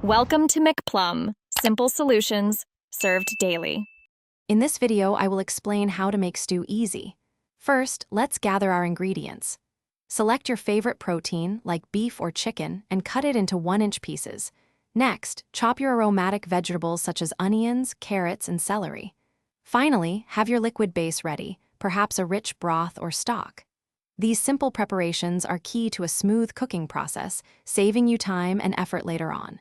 Welcome to McPlum, simple solutions served daily. In this video, I will explain how to make stew easy. First, let's gather our ingredients. Select your favorite protein, like beef or chicken, and cut it into 1-inch pieces. Next, chop your aromatic vegetables such as onions, carrots, and celery. Finally, have your liquid base ready, perhaps a rich broth or stock. These simple preparations are key to a smooth cooking process, saving you time and effort later on.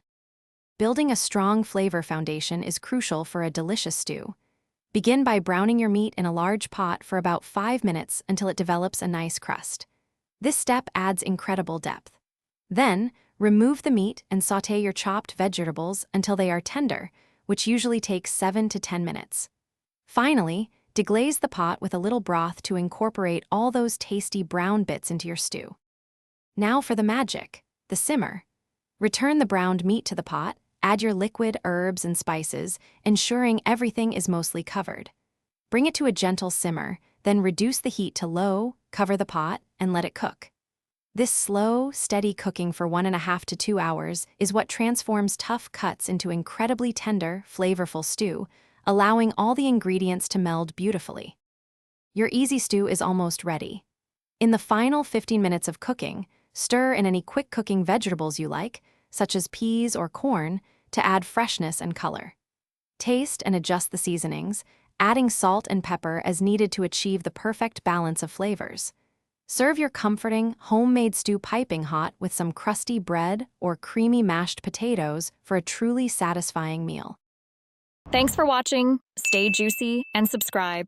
Building a strong flavor foundation is crucial for a delicious stew. Begin by browning your meat in a large pot for about 5 minutes until it develops a nice crust. This step adds incredible depth. Then, remove the meat and sauté your chopped vegetables until they are tender, which usually takes 7 to 10 minutes. Finally, deglaze the pot with a little broth to incorporate all those tasty brown bits into your stew. Now for the magic, the simmer. Return the browned meat to the pot, add your liquid herbs and spices, ensuring everything is mostly covered. Bring it to a gentle simmer, then reduce the heat to low, cover the pot, and let it cook. This slow, steady cooking for 1.5 to 2 hours is what transforms tough cuts into incredibly tender, flavorful stew, allowing all the ingredients to meld beautifully. Your easy stew is almost ready. In the final 15 minutes of cooking, stir in any quick-cooking vegetables you like, such as peas or corn, to add freshness and color. Taste and adjust the seasonings, adding salt and pepper as needed to achieve the perfect balance of flavors. Serve your comforting, homemade stew piping hot with some crusty bread or creamy mashed potatoes for a truly satisfying meal. Thanks for watching, stay juicy, and subscribe.